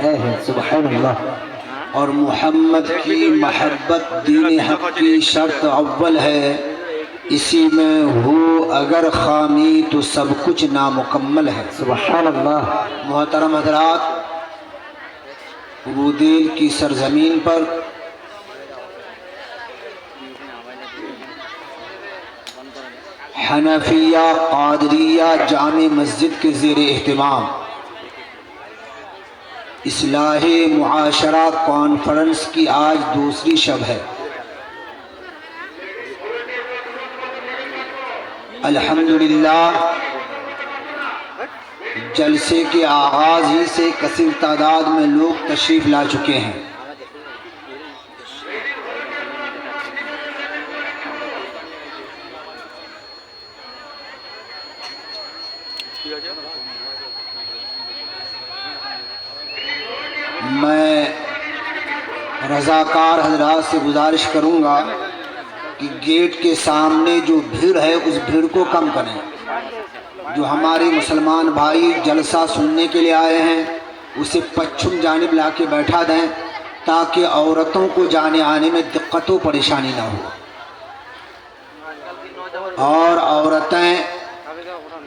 है। सुभान अल्लाह। और मोहम्मद की महब्बत दीन हक की शर्त अव्वल है, इसी में हो अगर खामी तो सब कुछ नामुकम्मल है। सुभान अल्लाह। मोहतरम हज़रात, रूदेल की सरजमीन पर हनफिया क़ादरिया जामे मस्जिद के ज़ेर एहतमाम इस्लाहे मुआशरा कॉन्फ्रेंस की आज दूसरी शब है। अल्हम्दुलिल्लाह, जलसे के आगाज़ ही से कसीर तादाद में लोग तशरीफ़ ला चुके हैं। मैं रज़ाकार हज़रात से गुजारिश करूँगा कि गेट के सामने जो भीड़ है उस भीड़ को कम करें। जो हमारे मुसलमान भाई जलसा सुनने के लिए आए हैं उसे पश्चिम जानिब ला के बैठा दें ताकि औरतों को जाने आने में दिक्कत व परेशानी ना हो। और औरतें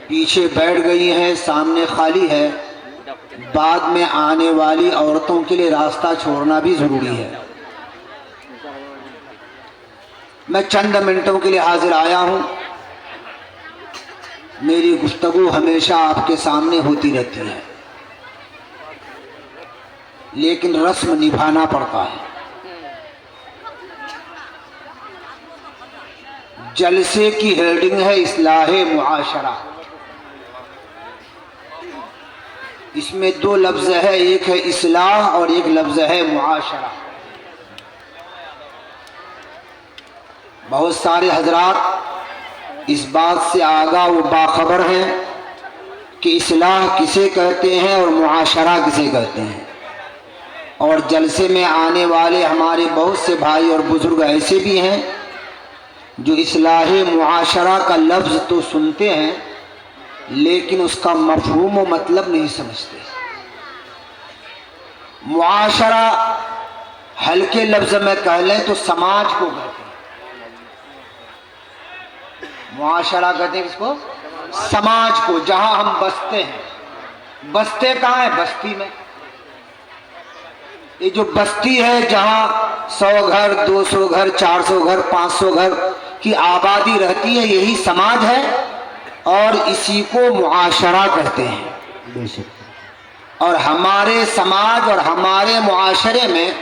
पीछे बैठ गई हैं, सामने खाली है। बाद में आने वाली औरतों के लिए रास्ता छोड़ना भी ज़रूरी है। मैं चंद मिनटों के लिए हाजिर आया हूँ। मेरी गुफ्तगू हमेशा आपके सामने होती रहती है, लेकिन रस्म निभाना पड़ता है। जलसे की हेडिंग है इस्लाहे मुआशरा। इसमें दो लफ्ज़ है, एक है इस्लाह और एक लफ्ज़ है मुआशरा। बहुत सारे हजरात इस बात से आगाह व बाखबर हैं कि इस्लाह किसे कहते हैं और मुआशरा किसे कहते हैं। और जलसे में आने वाले हमारे बहुत से भाई और बुजुर्ग ऐसे भी हैं जो इस्लाहे मुआशरा का लफ्ज़ तो सुनते हैं लेकिन उसका मफ़हूम व मतलब नहीं समझते। मुआशरा हल्के लफ्ज़ में कह लें तो समाज को कहते हैं। मुआशरा कहते हैं किसको? समाज को, जहां हम बसते हैं। बसते कहाँ है? बस्ती में। ये जो बस्ती है जहां 100 घर, 200 घर, 400 घर, 500 घर की आबादी रहती है, यही समाज है और इसी को मुआशरा कहते हैं। और हमारे समाज और हमारे मुआशरे में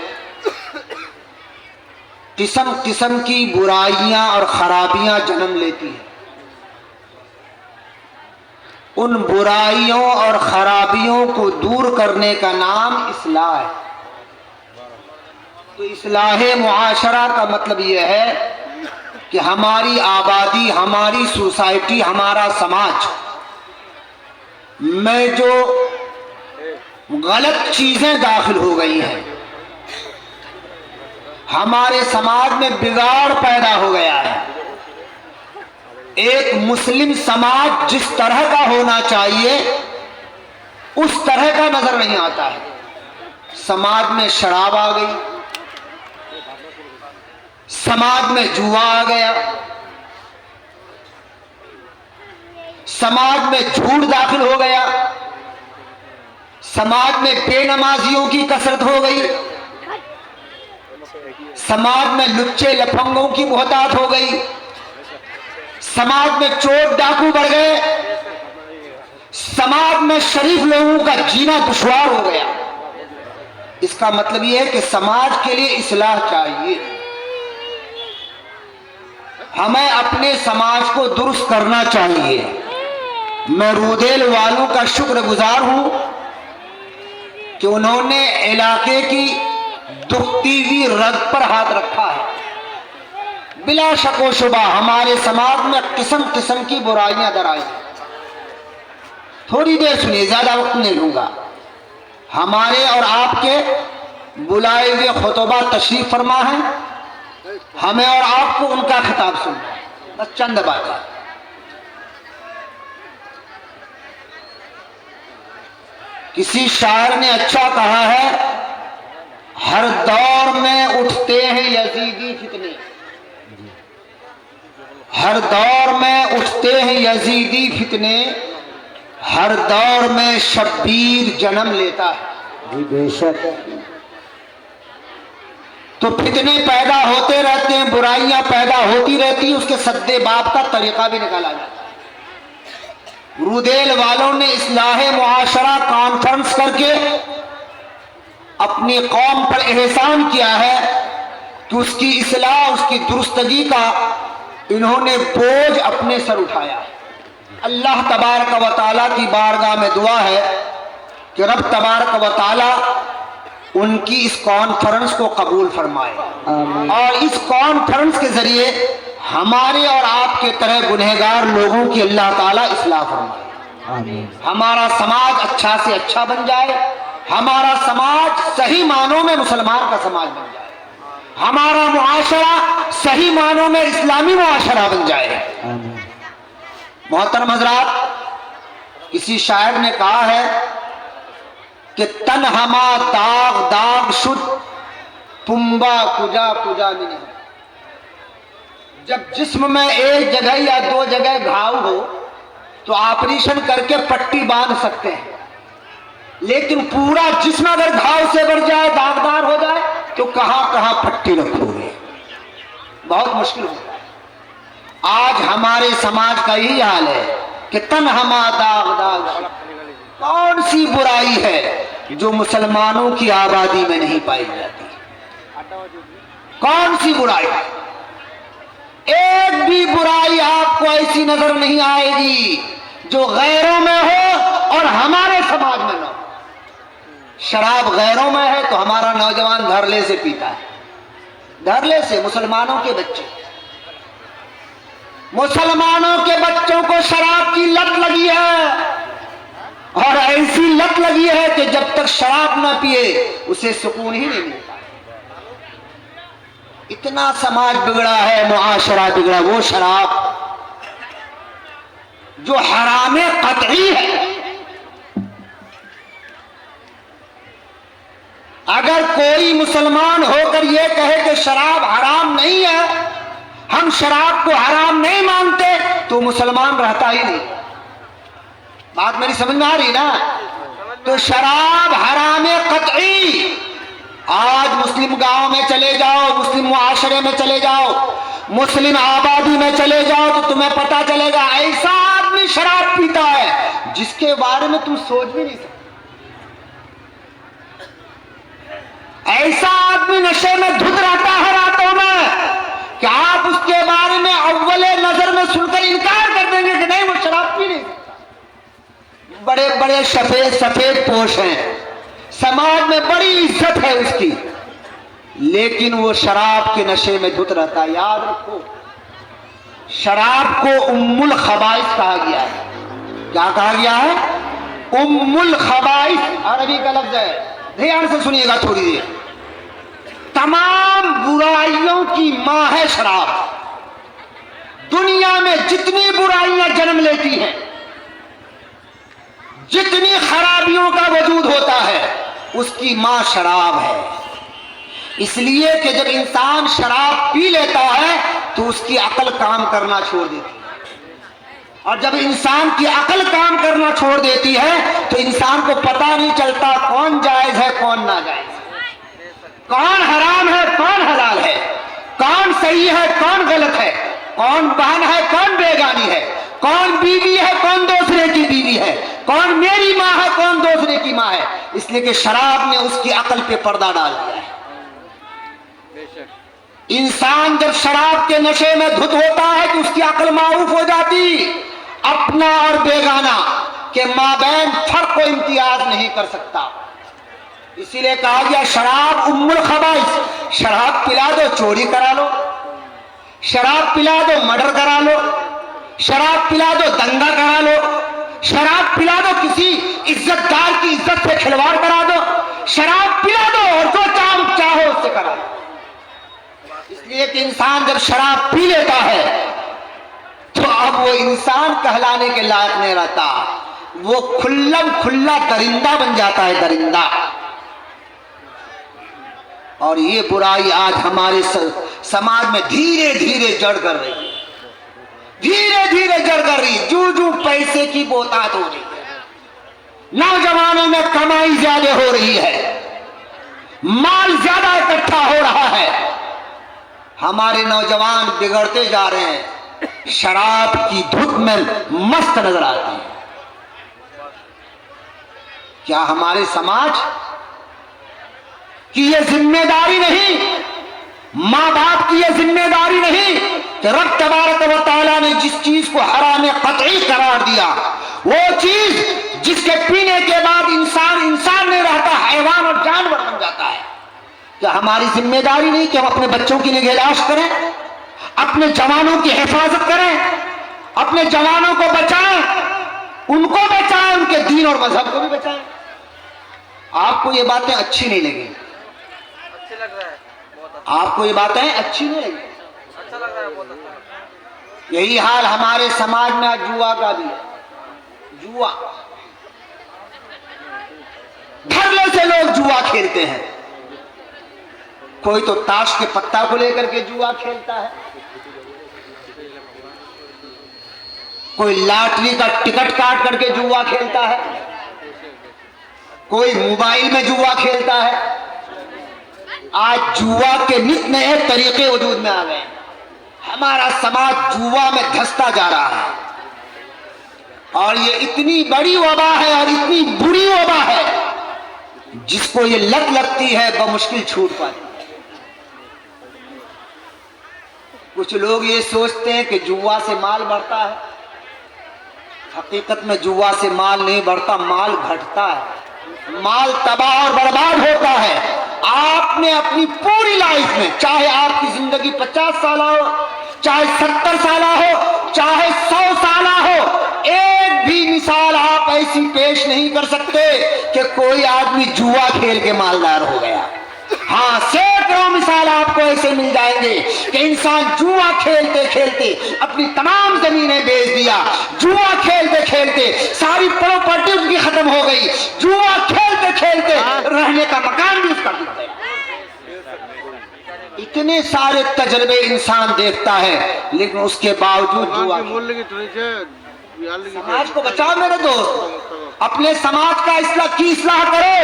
किस्म किस्म की बुराइयां और खराबियां जन्म लेती हैं। उन बुराइयों और खराबियों को दूर करने का नाम इस्लाह है। तो इस्लाहे मुआशरा का मतलब यह है कि हमारी आबादी, हमारी सोसाइटी, हमारा समाज में जो गलत चीजें दाखिल हो गई हैं, हमारे समाज में बिगाड़ पैदा हो गया है। एक मुस्लिम समाज जिस तरह का होना चाहिए उस तरह का नजर नहीं आता है। समाज में शराब आ गई, समाज में जुआ आ गया, समाज में झूठ दाखिल हो गया, समाज में बेनमाजियों की कसरत हो गई, समाज में लुच्चे लफंगों की मोहतात हो गई, समाज में चोर डाकू बढ़ गए, समाज में शरीफ लोगों का जीना दुश्वार हो गया। इसका मतलब यह है कि समाज के लिए इस्लाह चाहिए। हमें अपने समाज को दुरुस्त करना चाहिए। मैं रूदेल वालों का शुक्रगुजार हूं कि उन्होंने इलाके की दुखती हुई रग पर हाथ रखा है। बिला शक व शुबा हमारे समाज में किस्म किस्म की बुराइयां दर आई। थोड़ी देर सुनिए, ज्यादा वक्त नहीं लूंगा। हमारे और आपके बुलाए हुए खुतबा तशरीफ फरमा है, हमें और आपको उनका खिताब सुनना है। बस चंद बातें। किसी शायर ने अच्छा कहा है, हर दौर में उठते हैं यजीदी फितने, हर दौर में उठते हैं यजीदी फितने, हर दौर में शब्बीर जन्म लेता है। जी बेशक। तो फितने पैदा होते रहते हैं, बुराइयां पैदा होती रहती हैं, उसके सद्दे बाप का तरीका भी निकाला जाता है। रुदेल वालों ने इस्लाहे मुआशरा कॉन्फ्रेंस करके अपनी कौम पर एहसान किया है कि उसकी इस्लाह, उसकी दुरुस्तगी का इन्होंने बोझ अपने सर उठाया। अल्लाह तबारक व तआला की बारगाह में दुआ है कि रब तबारक व तआला उनकी इस कॉन्फ्रेंस को कबूल फरमाए और इस कॉन्फ्रेंस के जरिए हमारे और आपके तरह गुनहगार लोगों की अल्लाह ताला इस्लाह फरमाए। हमारा समाज अच्छा से अच्छा बन जाए, हमारा समाज सही मानों में मुसलमान का समाज बन जाए, हमारा मुआशरा सही मानों में इस्लामी मुआशरा बन जाए। मोहतरम हजरात, किसी शायर ने कहा है कि तन हमा दाग दाग शुद्ध पुंबा कुजा कुजा मिले। जब जिस्म में एक जगह या दो जगह घाव हो तो ऑपरेशन करके पट्टी बांध सकते हैं, लेकिन पूरा जिस्म अगर घाव से भर जाए, दागदार हो जाए, तो कहां कहां पट्टी रखोगे, बहुत मुश्किल होता है। आज हमारे समाज का यही हाल है कि तन हमा दाग दाग। कौन सी बुराई है जो मुसलमानों की आबादी में नहीं पाई जाती? कौन सी बुराई? एक भी बुराई आपको ऐसी नजर नहीं आएगी जो गैरों में हो और हमारे समाज में न हो। शराब गैरों में है तो हमारा नौजवान धरले से पीता है, धरले से। मुसलमानों के बच्चे, मुसलमानों के बच्चों को शराब की लत लगी है और ऐसी लत लगी है कि जब तक शराब ना पिए उसे सुकून ही नहीं मिलता। इतना समाज बिगड़ा है, मुआशरा बिगड़ा। वो शराब जो हरामे कतई है, अगर कोई मुसलमान होकर यह कहे कि शराब हराम नहीं है, हम शराब को हराम नहीं मानते, तो मुसलमान रहता ही नहीं। बात मेरी समझ में आ रही ना? तो शराब हरामे कतई। आज मुस्लिम गांव में चले जाओ, मुस्लिम मुआशरे में चले जाओ, मुस्लिम आबादी में चले जाओ, तो तुम्हें पता चलेगा ऐसा आदमी शराब पीता है जिसके बारे में तुम सोच भी नहीं सकते। ऐसा आदमी नशे में धुत रहता है रातों में कि आप उसके बारे में अव्वले नजर में सुनकर इनकार कर देंगे कि नहीं, वो शराब पी नहीं सकता। बड़े बड़े सफेद सफेद पोश हैं, समाज में बड़ी इज्जत है उसकी, लेकिन वो शराब के नशे में धुत रहता है। याद रखो, शराब को उम्मुल खबाइस कहा गया है। क्या कहा गया है? उम्मुल खबाइस अरबी का लफ्ज है। ध्यान से सुनिएगा थोड़ी देर। तमाम बुराइयों की मां है शराब। दुनिया में जितनी बुराइयां जन्म लेती हैं, जितनी खराबियों का वजूद होता है, उसकी मां शराब है। इसलिए कि जब इंसान शराब पी लेता है तो उसकी अकल काम करना छोड़ देती है, और जब इंसान की अकल काम करना छोड़ देती है तो इंसान को पता नहीं चलता कौन जायज है कौन नाजायज है, कौन हराम है कौन हलाल है, कौन सही है कौन गलत है, कौन बहन है कौन बेगानी है, कौन बीवी है कौन दूसरे की बीवी है, कौन मेरी माँ है कौन दूसरे की माँ है। इसलिए कि शराब ने उसकी अकल पे पर्दा डाल दिया है। इंसान जब शराब के नशे में धुत होता है तो उसकी अकल मारूफ हो जाती, अपना और बेगाना के माबैन फर्क को इम्तियाज नहीं कर सकता। इसीलिए कहा गया शराब उम्मुल खबाइस। शराब पिला दो चोरी करा लो, शराब पिला दो मर्डर करा लो, शराब पिला दो दंगा करा लो, शराब पिला दो किसी इज्जतदार की इज्जत से खिलवाड़ करा दो, शराब पिला दो और जो चाहो उससे करा दो। इसलिए कि इंसान जब शराब पी लेता है तो अब वो इंसान कहलाने के लायक नहीं रहता, वो खुल्लम खुल्ला दरिंदा बन जाता है, दरिंदा। और ये बुराई आज हमारे समाज में धीरे धीरे जड़ कर रही है, धीरे धीरे जड़ कर रही है। जू जू पैसे की बोतात हो रही है, नौजवानों में कमाई ज्यादा हो रही है, माल ज्यादा इकट्ठा हो रहा है, हमारे नौजवान बिगड़ते जा रहे हैं, शराब की धुत में मस्त नजर आते हैं। क्या हमारे समाज की ये जिम्मेदारी नहीं, मां बाप की ये जिम्मेदारी नहीं कि रब तबारक व तआला ने जिस चीज को हराम कतई करार दिया, वो चीज जिसके पीने के बाद इंसान नहीं रहता, हैवान और जानवर बन जाता है। क्या हमारी जिम्मेदारी नहीं कि हम अपने बच्चों की निगहदाश्त करें, अपने जवानों की हिफाजत करें, अपने जवानों को बचाएं, उनको बचाएं, उनके दीन और मजहब को भी बचाएं। आपको ये बातें अच्छी नहीं लगी, अच्छी लग रहा है, बहुत अच्छा। आपको ये बातें अच्छी नहीं लगी, अच्छा लग रहा है, बहुत अच्छा। यही हाल हमारे समाज में आज जुआ का भी है। जुआ, धरले से लोग जुआ खेलते हैं। कोई तो ताश के पत्ता को लेकर के जुआ खेलता है, कोई लॉटरी का टिकट काट करके जुआ खेलता है, कोई मोबाइल में जुआ खेलता है। आज जुआ के नित नए तरीके वजूद में आ गए। हमारा समाज जुआ में धंसता जा रहा है और ये इतनी बड़ी वबा है और इतनी बुरी वबा है, जिसको ये लत लगती है बमुश्किल छूट पाती है। कुछ लोग ये सोचते हैं कि जुआ से माल बढ़ता है, हकीकत में जुआ से माल नहीं बढ़ता, माल घटता है, माल तबाह और बर्बाद होता है। आपने अपनी पूरी लाइफ में, चाहे आपकी जिंदगी 50 साल हो, चाहे 70 साल हो, चाहे 100 साल हो, एक भी मिसाल आप ऐसी पेश नहीं कर सकते कि कोई आदमी जुआ खेल के मालदार हो गया। हाँ, सैकड़ों मिसाल आपको ऐसे मिल जाएंगे कि इंसान जुआ खेलते खेलते अपनी तमाम जमीनें बेच दिया, जुआ खेलते खेलते सारी प्रॉपर्टी उसकी खत्म हो गई, जुआ खेलते खेलते रहने का मकान भी उसका टूट गया। इतने सारे तजर्बे इंसान देखता है, लेकिन उसके बावजूद जुआ। समाज को बचाओ मेरे दोस्त, अपने समाज का इस्लाह करो,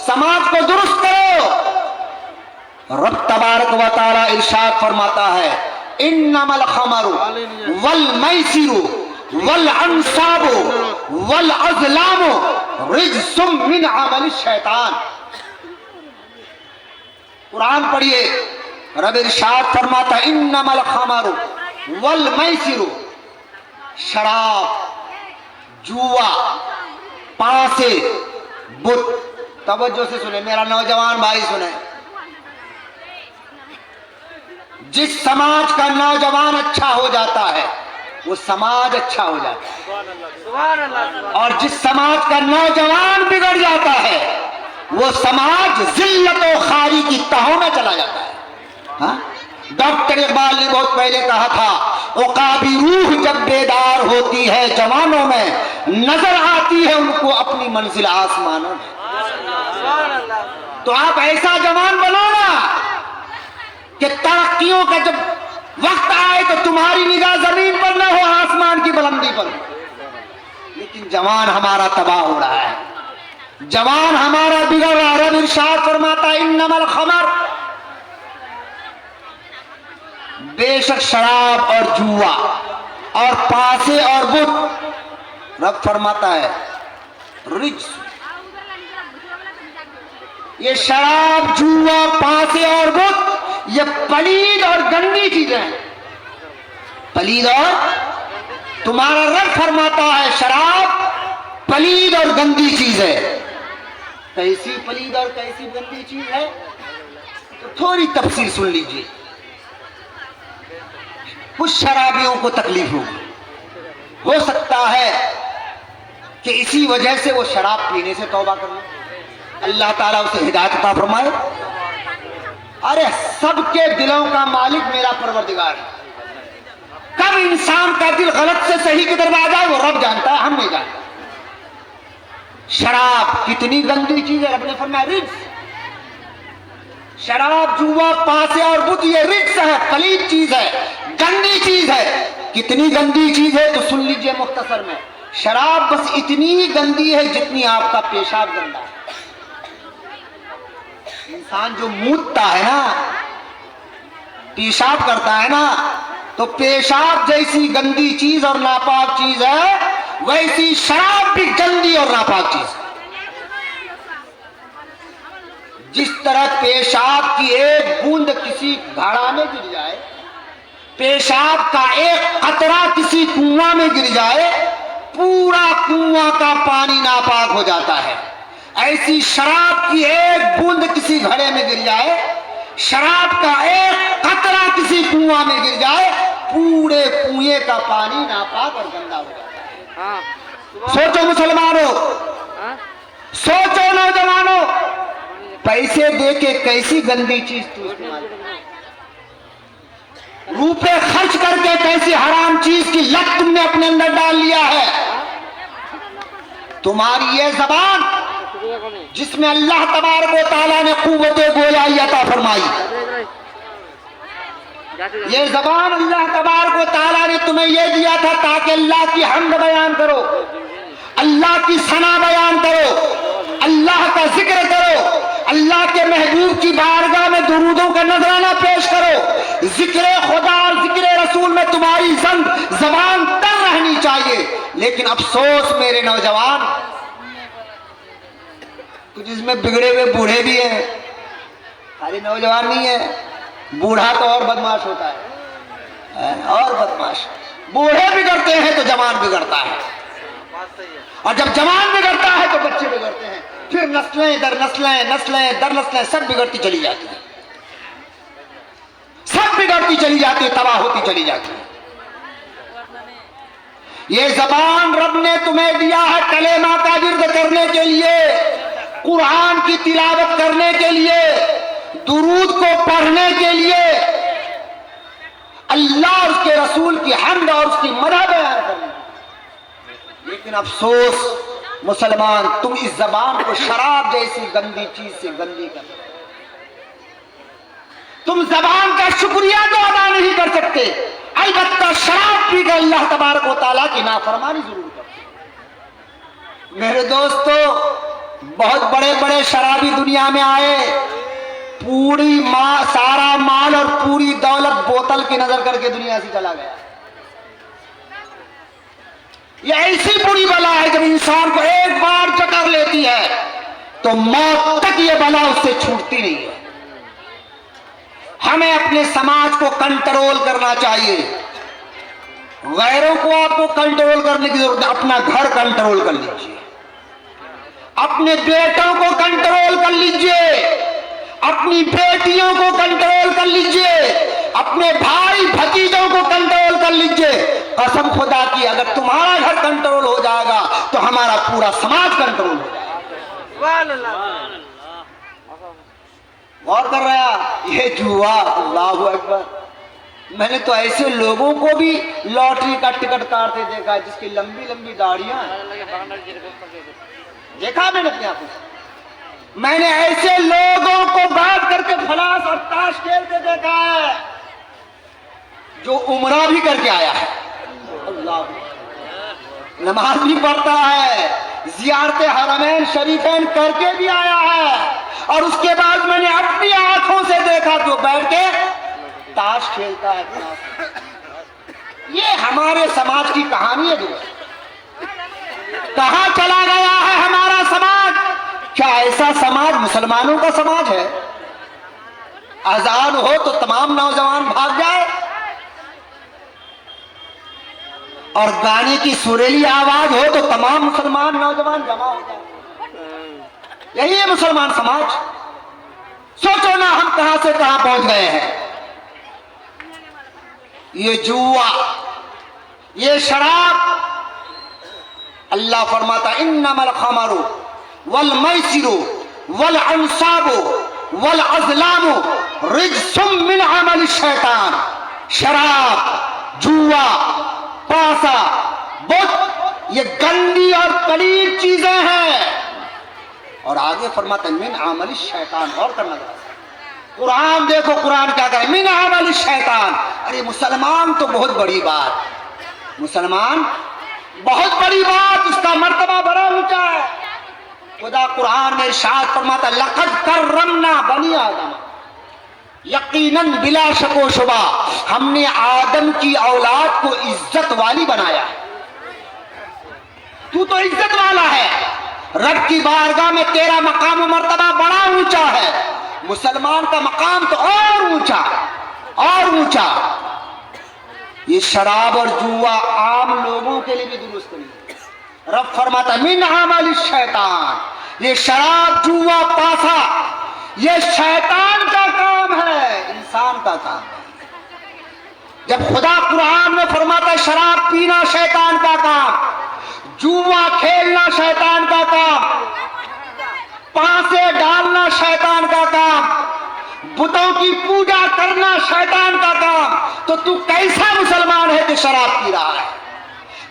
समाज को दुरुस्त करो। रब तबारक व तआला इरशाद फरमाता है, इन्नमल खमरु वल मैसिरु वल अंसाबु वल अज़लामु रिज्सुम मिन अमल शैतान। कुरान पढ़िए, रब इरशाद फरमाता है, इन्नमल खमरु वल मैसिरु, शराब, जुआ, पासे, बुत। तवज्जो से सुने मेरा नौजवान भाई, सुने। जिस समाज का नौजवान अच्छा हो जाता है वो समाज अच्छा हो जाता है, और जिस समाज का नौजवान बिगड़ जाता है वो समाज जिल्लत और खारी की तहों में चला जाता है। हाँ? डॉक्टर इकबाल ने बहुत पहले कहा था, उकाबी रूह जब बेदार होती है जवानों में, नजर आती है उनको अपनी मंजिल आसमानों में। तो आप ऐसा जवान बनो ना कि तरक्कियों का जब वक्त आए तो तुम्हारी निगाह जमीन पर न हो, आसमान की बुलंदी पर। लेकिन जवान हमारा तबाह हो रहा है, जवान हमारा बिगड़ रहा है। रब इरशाद फरमाता है, इन्नमल खमर, बेशक शराब और जुआ और पासे और बुत, रब फरमाता है रिज्स। ये शराब, जुआ, पासे और बुत ये पलीद और गंदी चीजें हैं। पलीद और, तुम्हारा रब फरमाता है शराब पलीद और गंदी चीज है। कैसी पलीद और कैसी गंदी चीज है, तो थोड़ी तफसील सुन लीजिए। कुछ शराबियों को तकलीफ होगी, हो सकता है कि इसी वजह से वो शराब पीने से तौबा कर ले, अल्लाह ताला उसे हिदायत अता फरमाए। अरे सबके दिलों का मालिक मेरा परवरदिगार है। कब इंसान का दिल गलत से सही की तरफ आ जाए वो रब जानता है, हम नहीं जानते। शराब कितनी गंदी चीज है, रब ने फरमाया रिज्स। शराब, जुआ, पासे और बुत ये रिज्स है, पलीद चीज है, गंदी चीज है। कितनी गंदी चीज है तो सुन लीजिए मुख्तसर में। शराब बस इतनी ही गंदी है जितनी आपका पेशाब गंदा है। इंसान जो मूतता है ना, पेशाब करता है ना, तो पेशाब जैसी गंदी चीज और नापाक चीज है, वैसी शराब भी गंदी और नापाक चीज है। जिस तरह पेशाब की एक बूंद किसी घड़ा में गिर जाए, पेशाब का एक कतरा किसी कुआं में गिर जाए, पूरा कुआं का पानी नापाक हो जाता है। ऐसी शराब की एक बूंद किसी घड़े में गिर जाए, शराब का एक कतरा किसी कुआं में गिर जाए, पूरे कुएं का पानी नापाक और गंदा हो जाता है। सोचो मुसलमानों, सोचो नौजवानों, पैसे देके कैसी गंदी चीज तू इस्तेमाल, रुपए खर्च करके कैसी हराम चीज की लत तुमने अपने अंदर डाल लिया है। तुम्हारी ये जबान जिसमें अल्लाह तबारक व तआला ने कुव्वते गोयाई अता फरमाई, ये जबान अल्लाह तबारक व तआला ने तुम्हें ये दिया था ताकि अल्लाह की हम्द बयान करो, अल्लाह की सना बयान करो, अल्लाह का जिक्र करो, अल्लाह के महबूब की बारगाह में दुरूदों का नजराना पेश करो। जिक्र खुदा और जिक्र रसूल में तुम्हारी जबान तर रहनी चाहिए। लेकिन अफसोस मेरे नौजवान, कुछ इसमें बिगड़े हुए बूढ़े भी हैं, खाली नौजवान नहीं है, बूढ़ा तो और बदमाश होता है, और बदमाश। बूढ़े बिगड़ते हैं तो जवान बिगड़ता है, और जब जवान बिगड़ता है तो बच्चे बिगड़ते हैं, फिर नस्लें दर नस्लें, नस्लें दर नस्लें सब बिगड़ती चली जाती है, सब बिगड़ती चली जाती है, तबाह होती चली जाती है। ये जबान रब ने तुम्हें दिया है कलेमा का विर्द करने के लिए, कुरान की तिलावत करने के लिए, दुरूद को पढ़ने के लिए, अल्लाह और उसके रसूल की हम्द और उसकी मदह बयान करने। लेकिन अफसोस मुसलमान, तुम इस जबान को शराब जैसी गंदी चीज से गंदी कर, तुम जबान का शुक्रिया तो अदा नहीं कर सकते, अलबत्ता शराब पी कर अल्लाह तबारक व तआला की नाफरमानी जरूर करते। मेरे दोस्तों, बहुत बड़े बड़े शराबी दुनिया में आए, पूरी सारा माल और पूरी दौलत बोतल की नजर करके दुनिया से चला गया। यह ऐसी बुरी बला है जब इंसान को एक बार चकर लेती है तो मौत तक यह बला उससे छूटती नहीं है। हमें अपने समाज को कंट्रोल करना चाहिए। गैरों को आपको कंट्रोल करने की जरूरत है, अपना घर कंट्रोल कर लीजिए, अपने बेटों को कंट्रोल कर लीजिए, अपनी बेटियों को कंट्रोल कर लीजिए, अपने भाई भतीजों को कंट्रोल कर लीजिए। कसम खुदा की, अगर तुम्हारा घर कंट्रोल हो जाएगा तो हमारा पूरा समाज कंट्रोल हो जाएगा। गौर कर रहा, ये जुआ, अल्लाहु अकबर। मैंने तो ऐसे लोगों को भी लॉटरी का टिकट काटते देखा जिसकी लंबी लंबी दाढ़ियां, देखा मैंने अपनी आंखों से। मैंने ऐसे लोगों को बात करके फलास और ताश खेलते देखा है जो उम्रा भी करके आया है, अल्लाह, नमाज भी पढ़ता है, जियारते हरमैन शरीफैन करके भी आया है, और उसके बाद मैंने अपनी आंखों से देखा जो बैठ के ताश खेलता है। ये हमारे समाज की कहानी है दोस्त। कहां चला गया है हमारा समाज? क्या ऐसा समाज मुसलमानों का समाज है? अजान हो तो तमाम नौजवान भाग जाए और गाने की सुरीली आवाज हो तो तमाम मुसलमान नौजवान जमा हो जाए। यही है मुसलमान समाज। सोचो ना हम कहां से कहां पहुंच गए हैं। ये जुआ, ये शराब, अल्लाह फरमाता इन्नमल खमरु वल मैसिरु वल अंसाबु वल अज़लामु रिज्सुम मिन अमल शैतान। शराब, जुआ, पासा, बुत, ये गंदी और पलीद चीजें हैं। और आगे फरमाते मिन आमल शैतान। और करना जरा, कुरान देखो कुरान क्या करे, मिन आमल शैतान। अरे मुसलमान तो बहुत बड़ी बात, मुसलमान बहुत बड़ी बात, उसका मर्तबा बड़ा ऊंचा है। खुदा कुरान में इरशाद फरमाता लक़द कर्रमना बनी आदम, यकीनन बिला शको शुबा हमने आदम की औलाद को इज्जत वाली बनाया। तू तो इज्जत वाला है, रब की बारगाह में तेरा मकाम मर्तबा बड़ा ऊंचा है। मुसलमान का मकाम तो और ऊंचा, और ऊंचा। ये शराब और जुआ आम लोगों के लिए भी दुरुस्त नहीं। रब फरमाता मिन आमल शैतान, ये शराब जुआ पासा ये शैतान का काम है, इंसान का काम है। जब खुदा कुरान में फरमाता है शराब पीना शैतान का काम, जुआ खेलना शैतान का काम, पासे डालना शैतान का काम, बुतों की पूजा करना शैतान का काम, तो तू कैसा मुसलमान है कि शराब पी रहा है?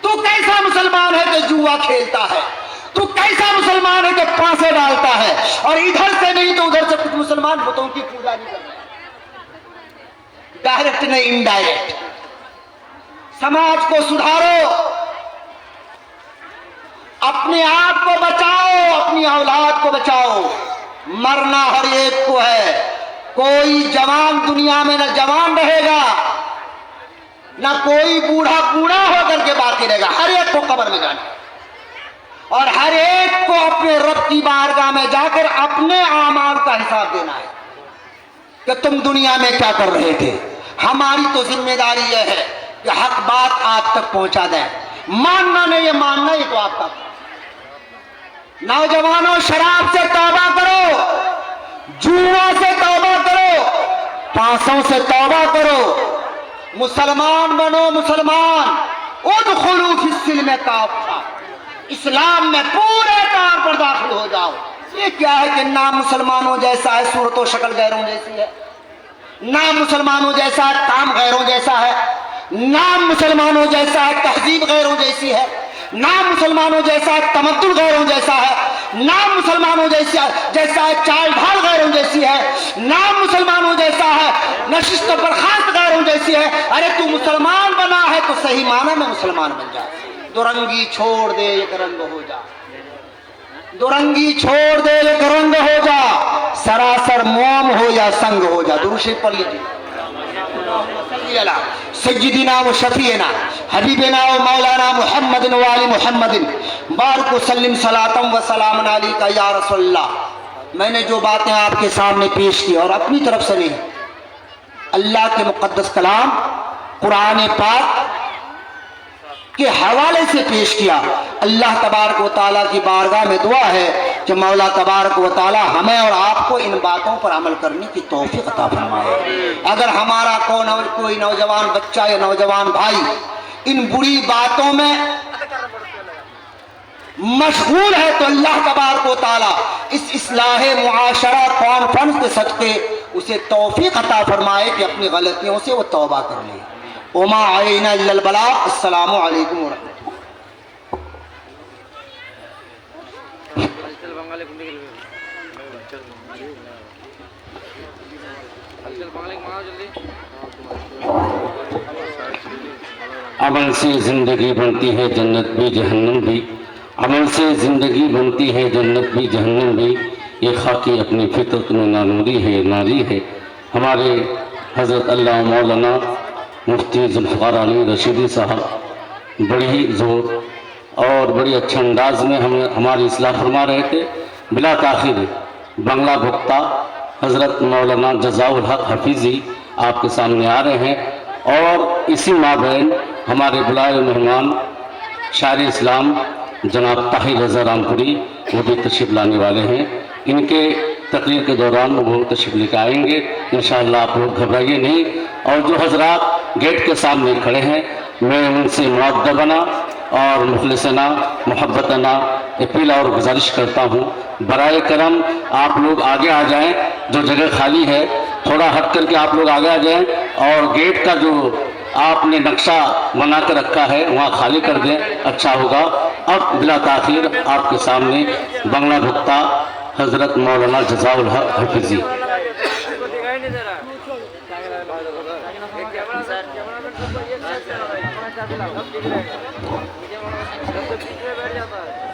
तू कैसा मुसलमान है कि जुआ खेलता है? तू कैसा मुसलमान है कि पासे डालता है? और इधर से नहीं तो उधर से कुछ मुसलमान बुतों की पूजा नहीं कर रहे, डायरेक्ट नहीं इनडायरेक्ट। समाज को सुधारो, अपने आप को बचाओ, अपनी औलाद को बचाओ। मरना हर एक को है, कोई जवान दुनिया में न जवान रहेगा ना कोई बूढ़ा बूढ़ा होकर के बाकी रहेगा। हर एक को कब्र में जाना और हर एक को अपने रब की बारगाह में जाकर अपने आमाल का हिसाब देना है कि तुम दुनिया में क्या कर रहे थे। हमारी तो जिम्मेदारी यह है कि हक बात आप तक पहुंचा दें। मानना नहीं है, मानना ही तो आपका। नौजवानों शराब से तौबा करो, जुआ से तौबा करो, पासों से तौबा करो, मुसलमान बनो मुसलमान। उदखुलू फिस्सिल्म काफ़ा, इस्लाम में पूरे तौर पर दाखिल हो जाओ। ये क्या है कि नाम मुसलमानों जैसा है, सूरत और शक्ल गैरों जैसी है। नाम मुसलमानों जैसा है, काम गैरों जैसा है। नाम मुसलमानों जैसा है, तहजीब गैरों जैसी है। नाम मुसलमानों जैसा है, तमद्दुन गैरों जैसा है। नाम मुसलमानों जैसा है, चाल ढाल गैरों जैसी है। नाम मुसलमानों जैसा है, नशिस्त बर्खास्त गैरों जैसी है। अरे तू मुसलमान बना है तो सही माना में मुसलमान बन जा। दुरंगी छोड़ दे एक रंग हो जा, दुरंगी छोड़ दे एक रंग हो जा, सरासर मोम हो या संग हो जा। दुरूद शरीफ पढ़ लीजिए। सय्यिदिना व शफीना हबीबना व मौलाना मुहम्मदिन व आलि मुहम्मदिन बारिक व सल्लिम सलातम व सलामन अलैका या रसूलल्लाह। मैंने जो बातें आपके सामने पेश की और अपनी तरफ से नहीं, अल्लाह के मुक़द्दस कलाम कुरान पाक के हवाले से पेश किया। अल्लाह तबारक व तआला की बारगाह में दुआ है कि मौला तबारक व तआला हमें और आपको इन बातों पर अमल करने की तौफीक अता फरमाए। अगर हमारा कोई नौजवान बच्चा या नौजवान भाई इन बुरी बातों में मशगूल है तो अल्लाह तबारक व तआला इस इस्लाह मुआशरा कॉन्फ्रेंस के सदक़े उसे तौफीक अता फरमाए कि अपनी गलतियों से वो तौबा कर ले। उमा अलैना इल्लल बलाग। अस्सलामु अलैकुम व रहमतुल्लाह। अमल से ज़िंदगी बनती है जन्नत भी जहन्नम भी, अमल से ज़िंदगी बनती है जन्नत भी जहन्नम भी। ये खाकी अपनी फितरत में नानूरी है, नारी है। हमारे हज़रत अल्लाह मौलाना मुफ्ती ज़ुल्फ़िकार अली रशीदी साहब बड़ी ही ज़ोर और बड़ी अच्छे अंदाज में हमारी इस्लाह फरमा रहे थे। बिला ताख़ीर बंगला भुगता हज़रत मौलाना जज़ाउल हक़ हफीज़ी आपके सामने आ रहे हैं और इसी माबैन हमारे बुलाए मेहमान शायर इस्लाम जनाब ताहिर रज़ा रामपुरी वो भी तशरीफ़ लाने वाले हैं। इनके तकरीर के दौरान वो तशरीफ़ लेकर आएंगे इंशाअल्लाह। आप लोग घबराइए नहीं। और जो हजरात गेट के सामने खड़े हैं मैं उनसे मुअद्दबना और मुखलिसना मोहब्बतना अपील और गुजारिश करता हूँ, बराए करम आप लोग आगे आ जाएं। जो जगह खाली है थोड़ा हट करके आप लोग आगे आ जाएं और गेट का जो आपने नक्शा बना कर रखा है वहाँ खाली कर दें, अच्छा होगा। अब बिला ताख़ीर आपके सामने बंगला भुगता हजरत मौलाना जज़ाउल हक हफीजी। को दिखाई नहीं दे रहा कैमरा सबको एक साइड से लगाओ, कैमरा चाबी लगाओ, सब दिख रहा है। बीच में बैठ जाता है।